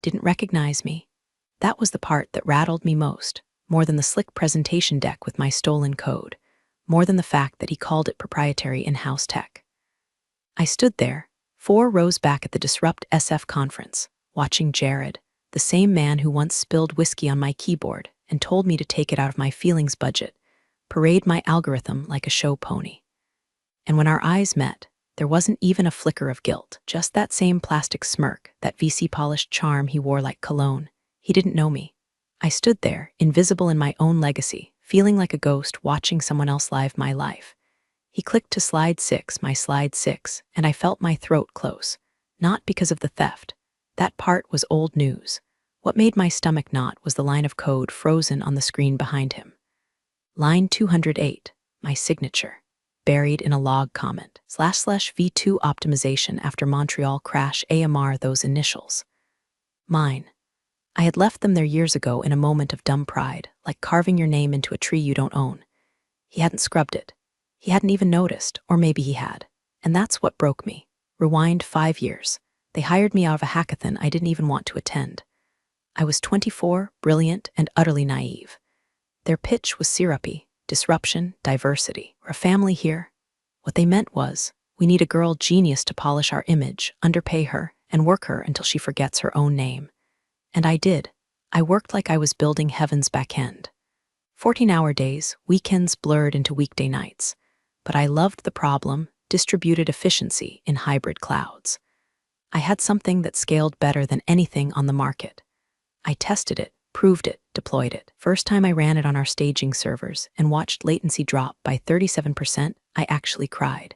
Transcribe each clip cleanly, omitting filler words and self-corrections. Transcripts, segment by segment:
didn't recognize me. That was the part that rattled me most, more than the slick presentation deck with my stolen code, more than the fact that he called it proprietary in-house tech. I stood there, 4 rows back at the Disrupt SF conference, watching Jared, the same man who once spilled whiskey on my keyboard and told me to take it out of my feelings budget, parade my algorithm like a show pony. And when our eyes met, there wasn't even a flicker of guilt, just that same plastic smirk, that VC-polished charm he wore like cologne. He didn't know me. I stood there, invisible in my own legacy, feeling like a ghost watching someone else live my life. He clicked to slide 6, my slide 6, and I felt my throat close. Not because of the theft. That part was old news. What made my stomach knot was the line of code frozen on the screen behind him. Line 208, my signature, buried in a log comment, //v2 optimization after Montreal crash AMR, those initials. Mine. I had left them there years ago in a moment of dumb pride, like carving your name into a tree you don't own. He hadn't scrubbed it. He hadn't even noticed, or maybe he had. And that's what broke me. Rewind 5 years. They hired me out of a hackathon I didn't even want to attend. I was 24, brilliant, and utterly naive. Their pitch was syrupy: disruption, diversity. We're a family here. What they meant was, we need a girl genius to polish our image, underpay her, and work her until she forgets her own name. And I did. I worked like I was building heaven's back end. 14-hour days, weekends blurred into weekday nights. But I loved the problem: distributed efficiency in hybrid clouds. I had something that scaled better than anything on the market. I tested it, proved it, deployed it. First time I ran it on our staging servers and watched latency drop by 37%, I actually cried.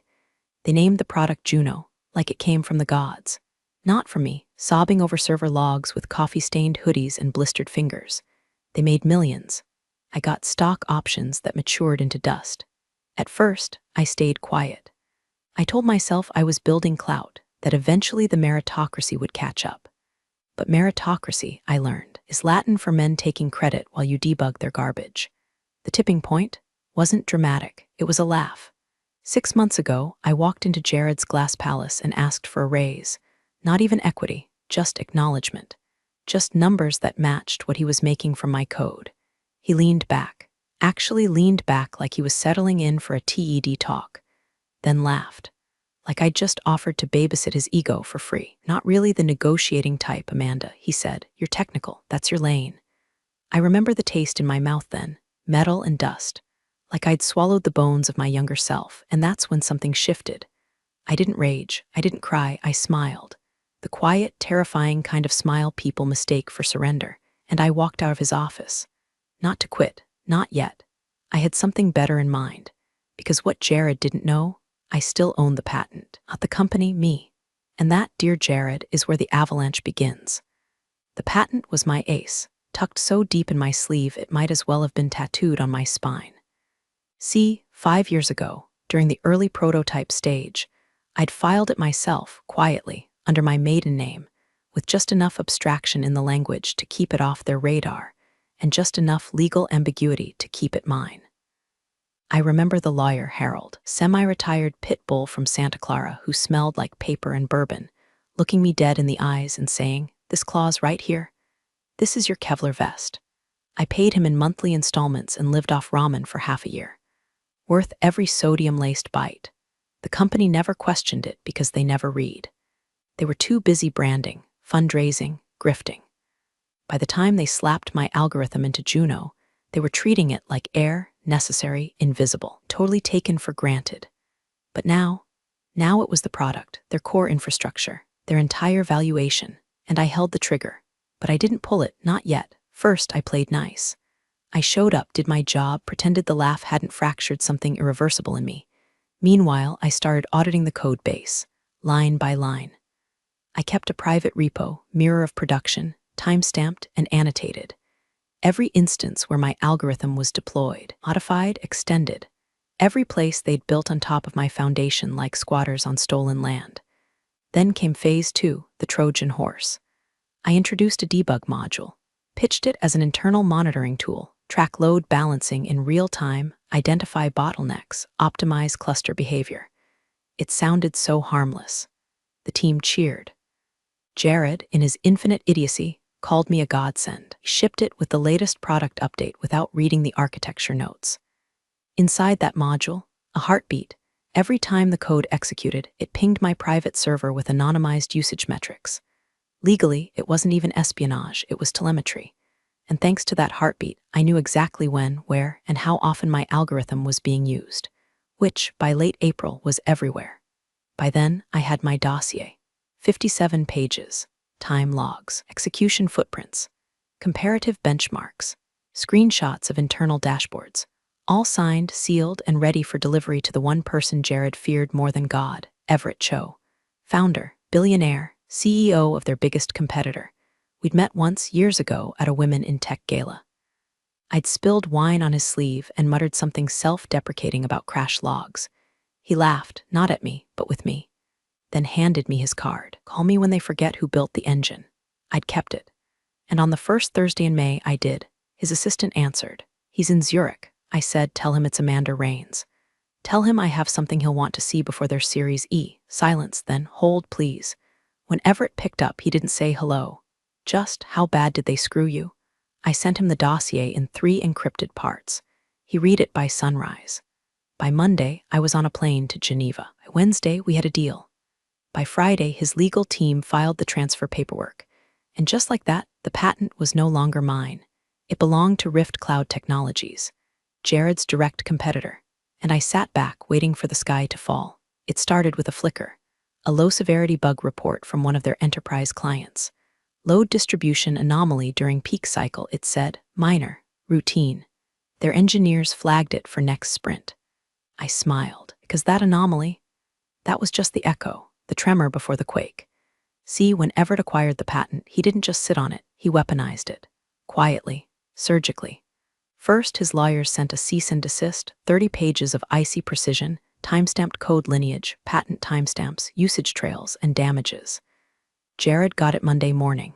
They named the product Juno, like it came from the gods. Not from me, sobbing over server logs with coffee-stained hoodies and blistered fingers. They made millions. I got stock options that matured into dust. At first, I stayed quiet. I told myself I was building clout, that eventually the meritocracy would catch up. But meritocracy, I learned, is Latin for men taking credit while you debug their garbage. The tipping point wasn't dramatic, it was a laugh. 6 months ago, I walked into Jared's glass palace and asked for a raise. Not even equity, just acknowledgement. Just numbers that matched what he was making from my code. He leaned back, actually leaned back like he was settling in for a TED talk, then laughed. Like I'd just offered to babysit his ego for free. Not really the negotiating type, Amanda, he said. You're technical, that's your lane. I remember the taste in my mouth then, metal and dust. Like I'd swallowed the bones of my younger self, and that's when something shifted. I didn't rage, I didn't cry, I smiled. The quiet, terrifying kind of smile people mistake for surrender, and I walked out of his office. Not to quit, not yet. I had something better in mind, because what Jared didn't know, I still owned the patent, not the company, me. And that, dear Jared, is where the avalanche begins. The patent was my ace, tucked so deep in my sleeve it might as well have been tattooed on my spine. See, 5 years ago, during the early prototype stage, I'd filed it myself, quietly, under my maiden name, with just enough abstraction in the language to keep it off their radar, and just enough legal ambiguity to keep it mine. I remember the lawyer, Harold, semi-retired pit bull from Santa Clara who smelled like paper and bourbon, looking me dead in the eyes and saying, "This clause right here, this is your Kevlar vest." I paid him in monthly installments and lived off ramen for half a year. Worth every sodium-laced bite. The company never questioned it because they never read. They were too busy branding, fundraising, grifting. By the time they slapped my algorithm into Juno, they were treating it like air, necessary, invisible, totally taken for granted. But now it was the product, their core infrastructure, their entire valuation, and I held the trigger. But I didn't pull it, not yet. First, I played nice. I showed up, did my job, pretended the laugh hadn't fractured something irreversible in me. Meanwhile, I started auditing the code base, line by line. I kept a private repo, mirror of production, time-stamped and annotated. Every instance where my algorithm was deployed, modified, extended. Every place they'd built on top of my foundation like squatters on stolen land. Then came phase 2, the Trojan horse. I introduced a debug module, pitched it as an internal monitoring tool, track load balancing in real time, identify bottlenecks, optimize cluster behavior. It sounded so harmless. The team cheered. Jared, in his infinite idiocy, called me a godsend. He shipped it with the latest product update without reading the architecture notes. Inside that module, a heartbeat. Every time the code executed, it pinged my private server with anonymized usage metrics. Legally, it wasn't even espionage, it was telemetry. And thanks to that heartbeat, I knew exactly when, where, and how often my algorithm was being used, which, by late April, was everywhere. By then, I had my dossier. 57 pages, time logs, execution footprints, comparative benchmarks, screenshots of internal dashboards, all signed, sealed, and ready for delivery to the one person Jared feared more than God, Everett Cho. Founder, billionaire, CEO of their biggest competitor. We'd met once years ago at a Women in Tech gala. I'd spilled wine on his sleeve and muttered something self-deprecating about crash logs. He laughed, not at me, but with me, then handed me his card. Call me when they forget who built the engine. I'd kept it. And on the first Thursday in May, I did. His assistant answered. He's in Zurich. I said, tell him it's Amanda Rains. Tell him I have something he'll want to see before their Series E. Silence, then hold, please. When Everett picked up, he didn't say hello. Just, how bad did they screw you? I sent him the dossier in 3 encrypted parts. He read it by sunrise. By Monday, I was on a plane to Geneva. By Wednesday, we had a deal. By Friday, his legal team filed the transfer paperwork. And just like that, the patent was no longer mine. It belonged to RiftCloud Technologies, Jared's direct competitor. And I sat back, waiting for the sky to fall. It started with a flicker, a low-severity bug report from one of their enterprise clients. Load distribution anomaly during peak cycle, it said. Minor, routine. Their engineers flagged it for next sprint. I smiled, because that anomaly, that was just the echo, the tremor before the quake. See, when Everett acquired the patent, he didn't just sit on it, he weaponized it. Quietly, surgically. First, his lawyers sent a cease and desist, 30 pages of icy precision, timestamped code lineage, patent timestamps, usage trails, and damages. Jared got it Monday morning.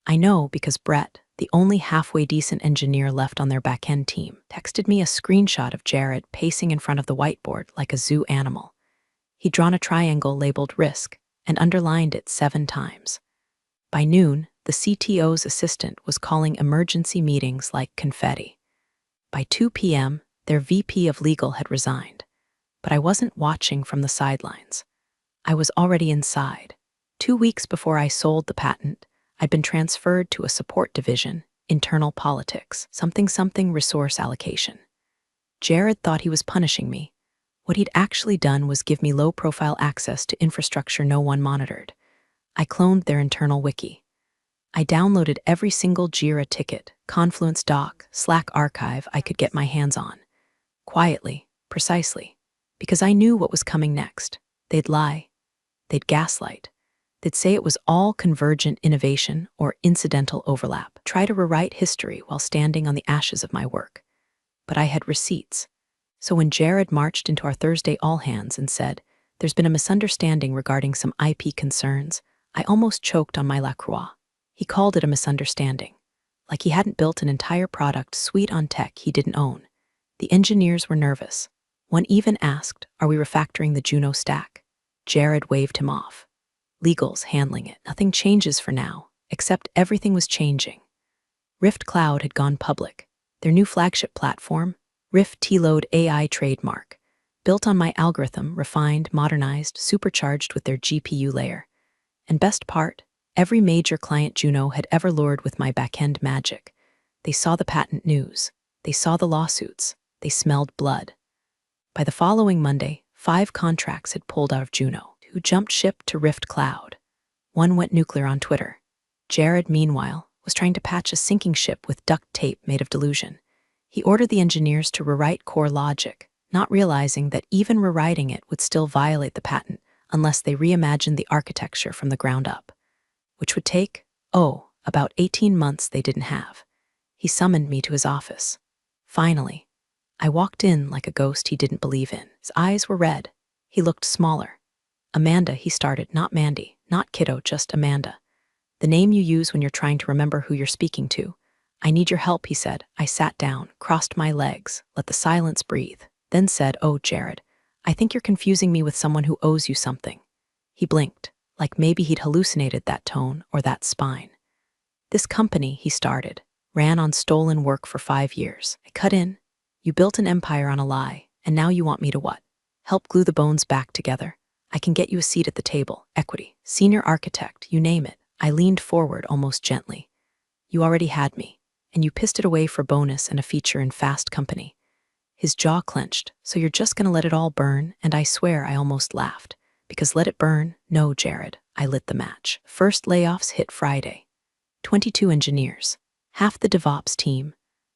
I know because Brett, the only halfway decent engineer left on their back-end team, texted me a screenshot of Jared pacing in front of the whiteboard like a zoo animal. He'd drawn a triangle labeled risk and underlined it 7 times. By noon, the CTO's assistant was calling emergency meetings like confetti. By 2 p.m., their VP of legal had resigned. But I wasn't watching from the sidelines. I was already inside. 2 weeks before I sold the patent, I'd been transferred to a support division, internal politics, something resource allocation. Jared thought he was punishing me. What he'd actually done was give me low-profile access to infrastructure no one monitored. I cloned their internal wiki. I downloaded every single Jira ticket, Confluence doc, Slack archive I could get my hands on. Quietly, precisely, because I knew what was coming next. They'd lie. They'd gaslight. They'd say it was all convergent innovation or incidental overlap. Try to rewrite history while standing on the ashes of my work. But I had receipts. So when Jared marched into our Thursday all-hands and said, there's been a misunderstanding regarding some IP concerns, I almost choked on my La Croix. He called it a misunderstanding, like he hadn't built an entire product suite on tech he didn't own. The engineers were nervous. One even asked, are we refactoring the Juno stack? Jared waved him off. Legal's handling it. Nothing changes for now, except everything was changing. RiftCloud had gone public. Their new flagship platform, RiftTload AI trademark, built on my algorithm, refined, modernized, supercharged with their GPU layer. And best part, every major client Juno had ever lured with my back-end magic. They saw the patent news. They saw the lawsuits. They smelled blood. By the following Monday, 5 contracts had pulled out of Juno. 2 jumped ship to RiftCloud. 1 went nuclear on Twitter. Jared, meanwhile, was trying to patch a sinking ship with duct tape made of delusion. He ordered the engineers to rewrite core logic, not realizing that even rewriting it would still violate the patent unless they reimagined the architecture from the ground up, which would take, about 18 months they didn't have. He summoned me to his office. Finally, I walked in like a ghost he didn't believe in. His eyes were red. He looked smaller. Amanda, he started, not Mandy, not kiddo, just Amanda. The name you use when you're trying to remember who you're speaking to. I need your help, he said. I sat down, crossed my legs, let the silence breathe, then said, oh, Jared, I think you're confusing me with someone who owes you something. He blinked, like maybe he'd hallucinated that tone or that spine. This company, he started, ran on stolen work for 5 years. I cut in. You built an empire on a lie, and now you want me to what? Help glue the bones back together? I can get you a seat at the table, equity, senior architect, you name it. I leaned forward almost gently. You already had me, and you pissed it away for bonus and a feature in Fast Company. His jaw clenched. So you're just gonna let it all burn? And I swear I almost laughed. Because let it burn? No, Jared. I lit the match. First layoffs hit Friday. 22 engineers, half the DevOps team,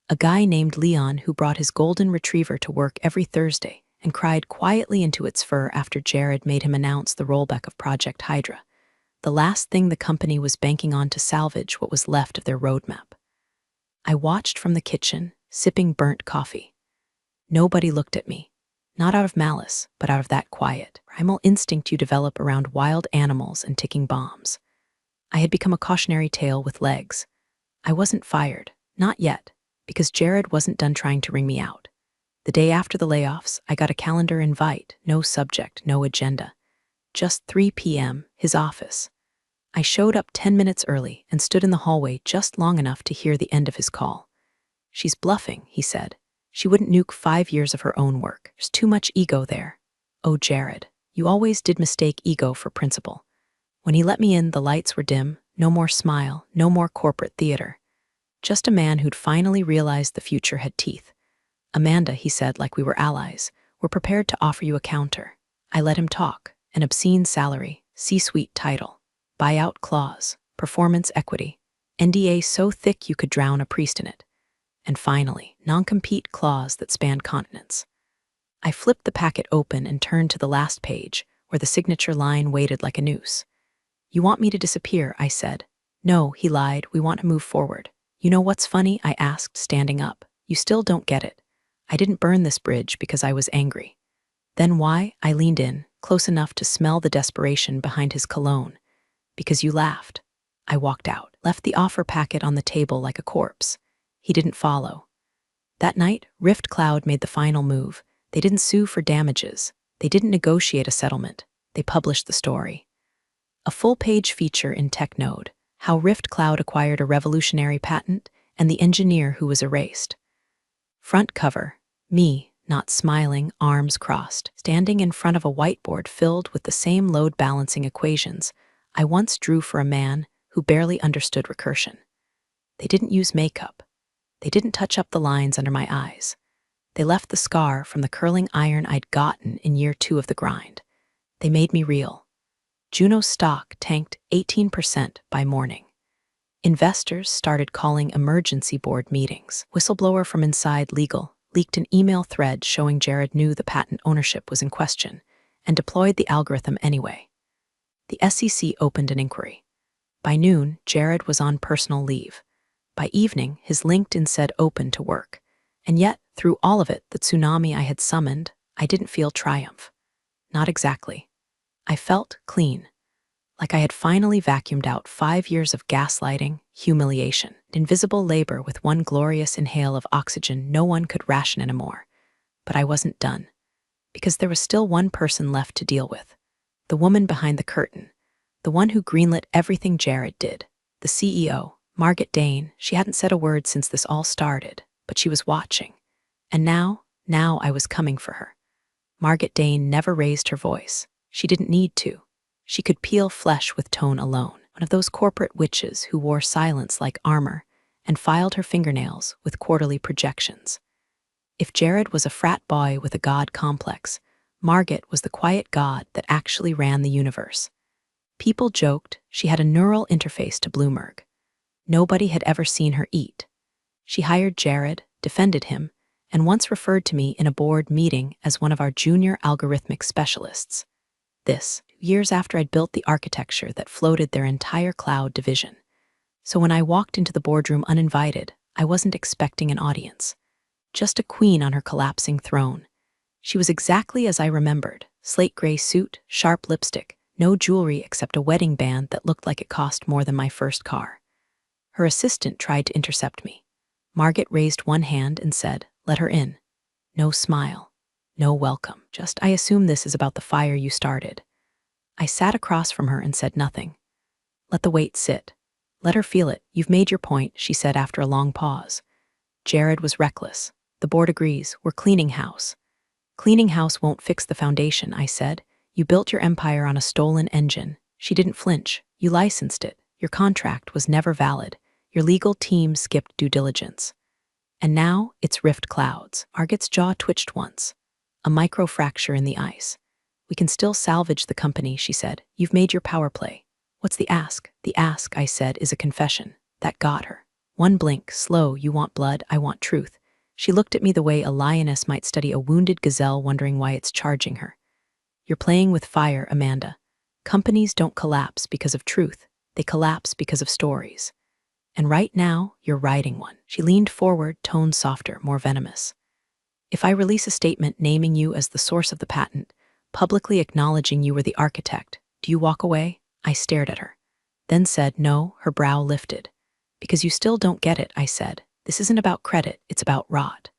a guy named Leon who brought his golden retriever to work every Thursday and cried quietly into its fur after Jared made him announce the rollback of Project Hydra, the last thing the company was banking on to salvage what was left of their roadmap. I watched from the kitchen, sipping burnt coffee. Nobody looked at me, not out of malice, but out of that quiet, primal instinct you develop around wild animals and ticking bombs. I had become a cautionary tale with legs. I wasn't fired, not yet, because Jared wasn't done trying to wring me out. The day after the layoffs, I got a calendar invite, no subject, no agenda. Just 3 p.m., his office. I showed up 10 minutes early and stood in the hallway just long enough to hear the end of his call. She's bluffing, he said. She wouldn't nuke 5 years of her own work. There's too much ego there. Oh, Jared, you always did mistake ego for principle. When he let me in, the lights were dim, no more smile, no more corporate theater. Just a man who'd finally realized the future had teeth. Amanda, he said, like we were allies, we're prepared to offer you a counter. I let him talk. An obscene salary, C-suite title, buyout clause, performance equity, NDA so thick you could drown a priest in it. And finally, non-compete clause that spanned continents. I flipped the packet open and turned to the last page, where the signature line waited like a noose. You want me to disappear, I said. No, he lied, we want to move forward. You know what's funny, I asked, standing up. You still don't get it. I didn't burn this bridge because I was angry. Then why? I leaned in, close enough to smell the desperation behind his cologne. Because you laughed. I walked out, left the offer packet on the table like a corpse. He didn't follow. That night, RiftCloud made the final move. They didn't sue for damages. They didn't negotiate a settlement. They published the story. A full-page feature in TechNode, how RiftCloud acquired a revolutionary patent and the engineer who was erased. Front cover, me, not smiling, arms crossed, standing in front of a whiteboard filled with the same load-balancing equations I once drew for a man who barely understood recursion. They didn't use makeup. They didn't touch up the lines under my eyes. They left the scar from the curling iron I'd gotten in year 2 of the grind. They made me real. Juno's stock tanked 18% by morning. Investors started calling emergency board meetings. Whistleblower from inside legal leaked an email thread showing Jared knew the patent ownership was in question and deployed the algorithm anyway. The SEC opened an inquiry. By noon, Jared was on personal leave. By evening, his LinkedIn said open to work. And yet, through all of it, the tsunami I had summoned, I didn't feel triumph. Not exactly. I felt clean, like I had finally vacuumed out 5 years of gaslighting, humiliation, invisible labor with one glorious inhale of oxygen no one could ration anymore. But I wasn't done, because there was still one person left to deal with. The woman behind the curtain, the one who greenlit everything Jared did, the CEO, Margaret Dane. She hadn't said a word since this all started, but she was watching. And now I was coming for her. Margaret Dane never raised her voice. She didn't need to. She could peel flesh with tone alone, one of those corporate witches who wore silence like armor and filed her fingernails with quarterly projections. If Jared was a frat boy with a god complex, Margaret was the quiet god that actually ran the universe. People joked she had a neural interface to Bloomberg. Nobody had ever seen her eat. She hired Jared, defended him, and once referred to me in a board meeting as one of our junior algorithmic specialists. This, years after I'd built the architecture that floated their entire cloud division. So when I walked into the boardroom uninvited, I wasn't expecting an audience. Just a queen on her collapsing throne. She was exactly as I remembered, slate gray suit, sharp lipstick, no jewelry except a wedding band that looked like it cost more than my first car. Her assistant tried to intercept me. Margaret raised one hand and said, "Let her in." No smile. No welcome. Just, "I assume this is about the fire you started." I sat across from her and said nothing. Let the weight sit. Let her feel it. You've made your point, she said after a long pause. Jared was reckless. The board agrees. We're cleaning house. Cleaning house won't fix the foundation, I said. You built your empire on a stolen engine. She didn't flinch. You licensed it. Your contract was never valid. Your legal team skipped due diligence. And now it's RiftClouds. Arget's jaw twitched once. A microfracture in the ice. We can still salvage the company, she said. You've made your power play. What's the ask? The ask, I said, is a confession. That got her. One blink, slow, you want blood, I want truth. She looked at me the way a lioness might study a wounded gazelle wondering why it's charging her. You're playing with fire, Amanda. Companies don't collapse because of truth. They collapse because of stories. And right now, you're riding one. She leaned forward, tone softer, more venomous. If I release a statement naming you as the source of the patent, publicly acknowledging you were the architect, do you walk away? I stared at her. Then said, no, her brow lifted. Because you still don't get it, I said. This isn't about credit, it's about rot.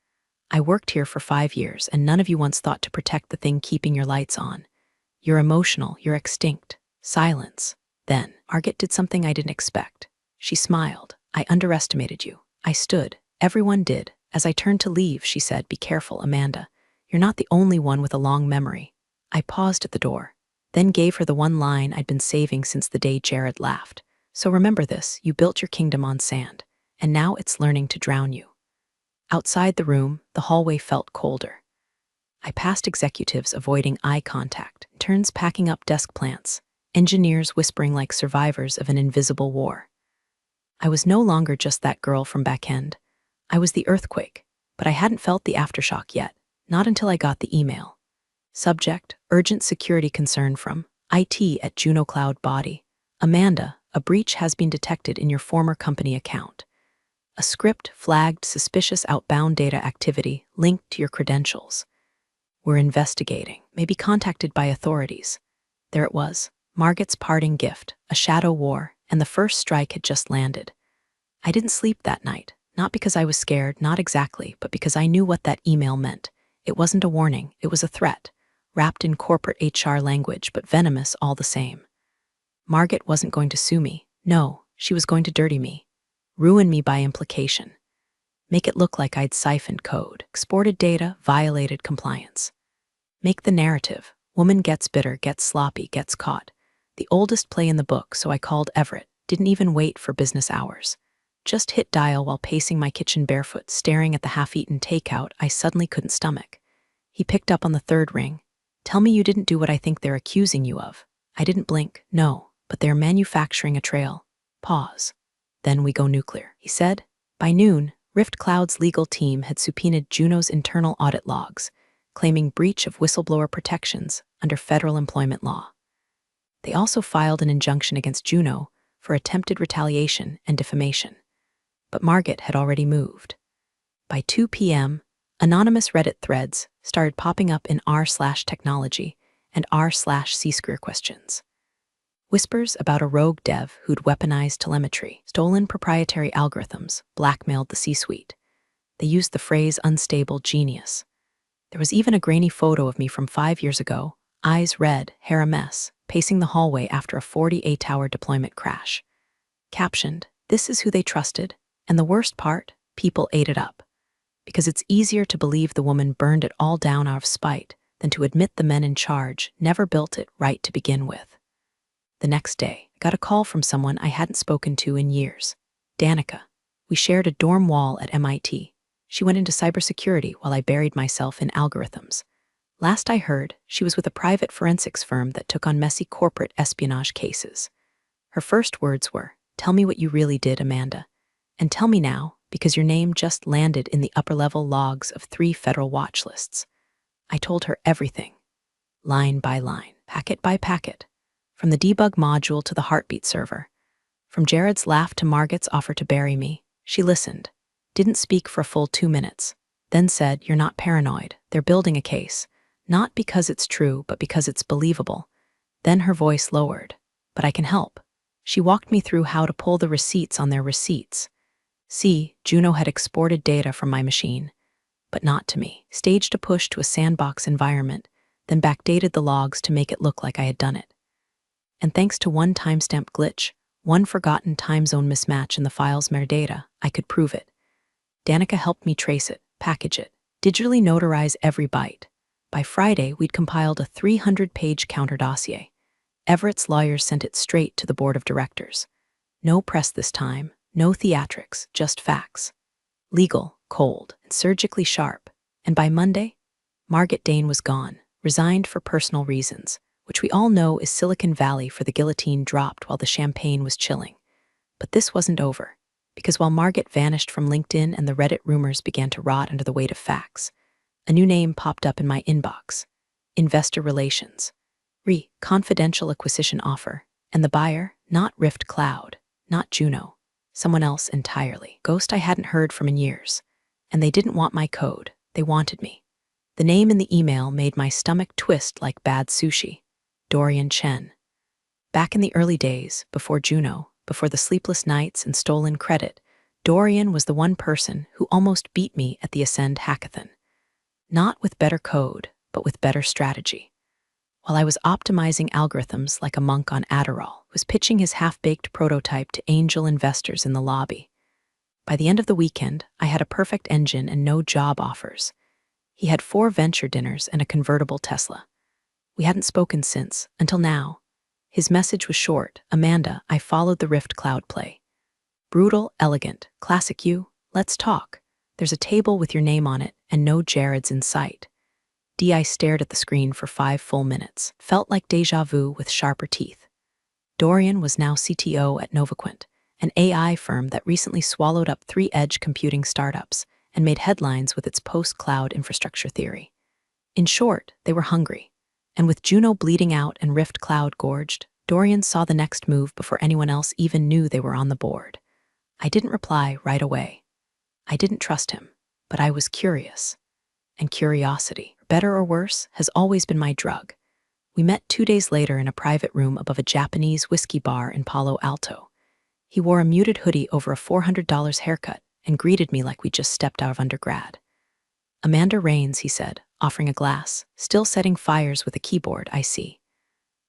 I worked here for 5 years, and none of you once thought to protect the thing keeping your lights on. You're emotional, you're extinct. Silence. Then, Arget did something I didn't expect. She smiled. I underestimated you. I stood. Everyone did. As I turned to leave, she said, be careful, Amanda. You're not the only one with a long memory. I paused at the door, then gave her the one line I'd been saving since the day Jared laughed. So remember this, you built your kingdom on sand, and now it's learning to drown you. Outside the room, the hallway felt colder. I passed executives avoiding eye contact, interns packing up desk plants, engineers whispering like survivors of an invisible war. I was no longer just that girl from back-end. I was the earthquake, but I hadn't felt the aftershock yet, not until I got the email. Subject, urgent security concern from IT at Juno Cloud Body. Amanda, a breach has been detected in your former company account. A script flagged suspicious outbound data activity linked to your credentials. We're investigating, maybe contacted by authorities. There it was, Margot's parting gift, a shadow war, and the first strike had just landed. I didn't sleep that night, not because I was scared, not exactly, but because I knew what that email meant. It wasn't a warning, it was a threat, wrapped in corporate HR language, but venomous all the same. Margot wasn't going to sue me. No, she was going to dirty me. Ruin me by implication. Make it look like I'd siphoned code, exported data, violated compliance. Make the narrative. Woman gets bitter, gets sloppy, gets caught. The oldest play in the book, so I called Everett. Didn't even wait for business hours. Just hit dial while pacing my kitchen barefoot, staring at the half-eaten takeout I suddenly couldn't stomach. He picked up on the third ring. Tell me you didn't do what I think they're accusing you of. I didn't blink. No, but they're manufacturing a trail. Pause. Then we go nuclear, he said. By noon, RiftCloud's legal team had subpoenaed Juno's internal audit logs, claiming breach of whistleblower protections under federal employment law. They also filed an injunction against Juno for attempted retaliation and defamation. But Margot had already moved. By 2 p.m., anonymous Reddit threads started popping up in r/technology and r/c-questions. Whispers about a rogue dev who'd weaponized telemetry, stolen proprietary algorithms, blackmailed the C-suite. They used the phrase unstable genius. There was even a grainy photo of me from 5 years ago, eyes red, hair a mess, pacing the hallway after a 48-hour deployment crash. Captioned, this is who they trusted, and the worst part, people ate it up. Because it's easier to believe the woman burned it all down out of spite than to admit the men in charge never built it right to begin with. The next day, I got a call from someone I hadn't spoken to in years. Danica. We shared a dorm wall at MIT. She went into cybersecurity while I buried myself in algorithms. Last I heard, she was with a private forensics firm that took on messy corporate espionage cases. Her first words were, tell me what you really did, Amanda. And tell me now, because your name just landed in the upper-level logs of 3 federal watch lists. I told her everything, line by line, packet by packet, from the debug module to the heartbeat server. From Jared's laugh to Margot's offer to bury me, she listened, didn't speak for a full 2 minutes, then said, you're not paranoid, they're building a case, not because it's true, but because it's believable. Then her voice lowered, but I can help. She walked me through how to pull the receipts on their receipts. See, Juno had exported data from my machine, but not to me, staged a push to a sandbox environment, then backdated the logs to make it look like I had done it. And thanks to one timestamp glitch, One forgotten time zone mismatch in the file's metadata. I could prove it. Danica helped me trace it, package it, digitally notarize every byte. By Friday, we'd compiled a 300-page counter dossier. Everett's lawyers sent it straight to the board of directors. No press this time, no theatrics, just facts. Legal, cold, and surgically sharp. And by Monday, Margaret Dane was gone, resigned for personal reasons, which we all know is Silicon Valley for the guillotine dropped while the champagne was chilling. But this wasn't over, because while Margaret vanished from LinkedIn and the Reddit rumors began to rot under the weight of facts, a new name popped up in my inbox: Investor Relations. Confidential acquisition offer, and the buyer, not RiftCloud, not Juno, someone else entirely. Ghost I hadn't heard from in years. And they didn't want my code, they wanted me. The name in the email made my stomach twist like bad sushi. Dorian Chen. Back in the early days, before Juno, before the sleepless nights and stolen credit, Dorian was the one person who almost beat me at the Ascend hackathon. Not with better code, but with better strategy. While I was optimizing algorithms like a monk on Adderall, was pitching his half-baked prototype to angel investors in the lobby. By the end of the weekend, I had a perfect engine and no job offers. He had 4 venture dinners and a convertible Tesla. We hadn't spoken since, until now. His message was short: Amanda, I followed the RiftCloud play. Brutal, elegant, classic you, let's talk. There's a table with your name on it and no Jared's in sight. I stared at the screen for 5 full minutes. Felt like deja vu with sharper teeth. Dorian was now CTO at Novaquint, an AI firm that recently swallowed up 3 edge computing startups and made headlines with its post-cloud infrastructure theory. In short, they were hungry. And with Juno bleeding out and RiftCloud gorged, Dorian saw the next move before anyone else even knew they were on the board. I didn't reply right away. I didn't trust him, but I was curious. And curiosity, better or worse, has always been my drug. We met 2 days later in a private room above a Japanese whiskey bar in Palo Alto. He wore a muted hoodie over a $400 haircut and greeted me like we'd just stepped out of undergrad. Amanda Rains, he said, offering a glass, still setting fires with a keyboard, I see.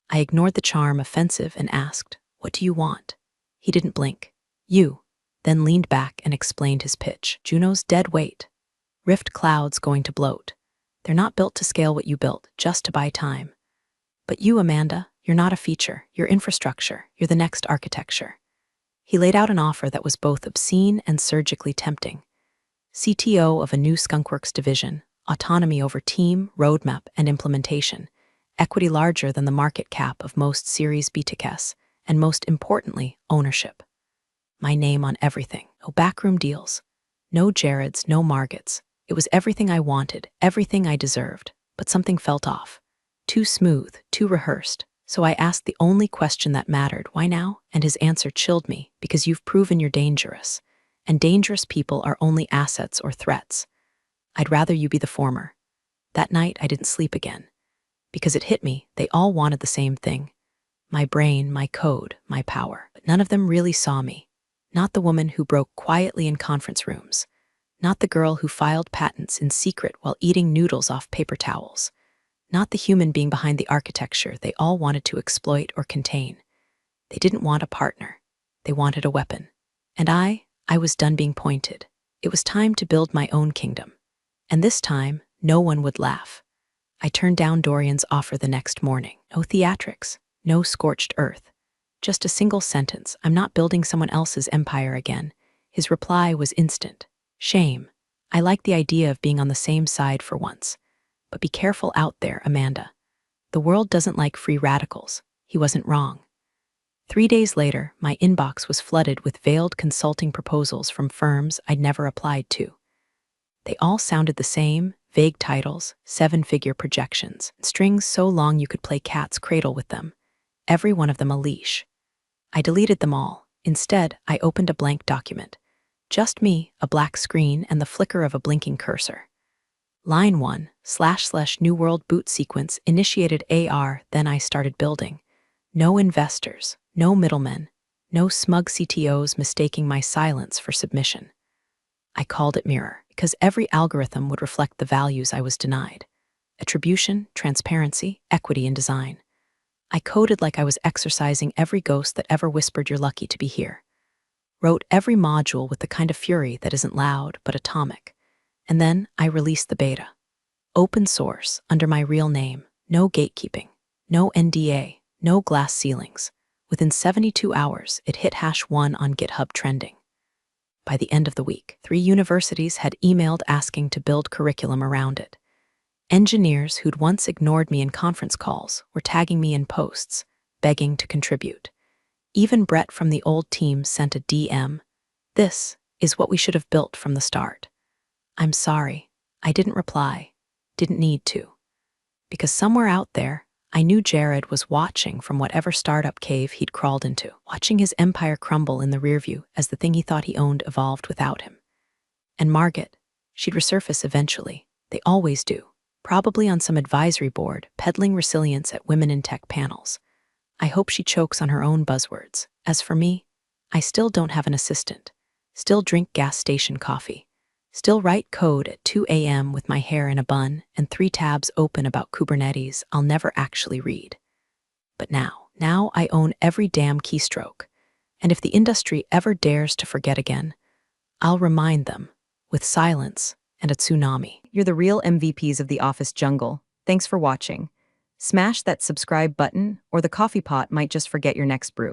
I ignored the charm, offensive, and asked, what do you want? He didn't blink. You. Then leaned back and explained his pitch. Juno's dead weight. RiftCloud's going to bloat. They're not built to scale what you built, just to buy time. But you, Amanda, you're not a feature, you're infrastructure, you're the next architecture. He laid out an offer that was both obscene and surgically tempting. CTO of a new Skunkworks division, autonomy over team, roadmap, and implementation, equity larger than the market cap of most Series B techs, and most importantly, ownership. My name on everything. No backroom deals. No Jareds, no Margits. It was everything I wanted, everything I deserved, but something felt off. Too smooth, too rehearsed. So I asked the only question that mattered, why now? And his answer chilled me, because you've proven you're dangerous. And dangerous people are only assets or threats. I'd rather you be the former. That night, I didn't sleep again. Because it hit me, they all wanted the same thing. My brain, my code, my power. But none of them really saw me. Not the woman who broke quietly in conference rooms. Not the girl who filed patents in secret while eating noodles off paper towels. Not the human being behind the architecture they all wanted to exploit or contain. They didn't want a partner. They wanted a weapon. And I was done being pointed. It was time to build my own kingdom. And this time, no one would laugh. I turned down Dorian's offer the next morning. No theatrics, no scorched earth. Just a single sentence: I'm not building someone else's empire again. His reply was instant. Shame. I like the idea of being on the same side for once. But be careful out there, Amanda. The world doesn't like free radicals. He wasn't wrong. 3 days later, my inbox was flooded with veiled consulting proposals from firms I'd never applied to. They all sounded the same, vague titles, 7-figure projections, strings so long you could play cat's cradle with them. Every one of them a leash. I deleted them all. Instead, I opened a blank document. Just me, a black screen, and the flicker of a blinking cursor. Line 1, / New World boot sequence initiated AR, then I started building. No investors, no middlemen, no smug CTOs mistaking my silence for submission. I called it Mirror, because every algorithm would reflect the values I was denied. Attribution, transparency, equity in design. I coded like I was exercising every ghost that ever whispered you're lucky to be here. Wrote every module with the kind of fury that isn't loud but atomic. And then I released the beta. Open source, under my real name, no gatekeeping, no NDA, no glass ceilings. Within 72 hours, it hit #1 on GitHub trending. By the end of the week, 3 universities had emailed asking to build curriculum around it. Engineers who'd once ignored me in conference calls were tagging me in posts, begging to contribute. Even Brett from the old team sent a DM. "This is what we should have built from the start." I'm sorry, I didn't reply, didn't need to. Because somewhere out there, I knew Jared was watching from whatever startup cave he'd crawled into, watching his empire crumble in the rearview as the thing he thought he owned evolved without him. And Margaret, she'd resurface eventually. They always do. Probably on some advisory board, peddling resilience at Women in Tech panels. I hope she chokes on her own buzzwords. As for me, I still don't have an assistant. Still drink gas station coffee. Still write code at 2 a.m. with my hair in a bun and 3 tabs open about Kubernetes I'll never actually read. But now I own every damn keystroke. And if the industry ever dares to forget again, I'll remind them with silence and a tsunami. You're the real MVPs of the office jungle. Thanks for watching. Smash that subscribe button, or the coffee pot might just forget your next brew.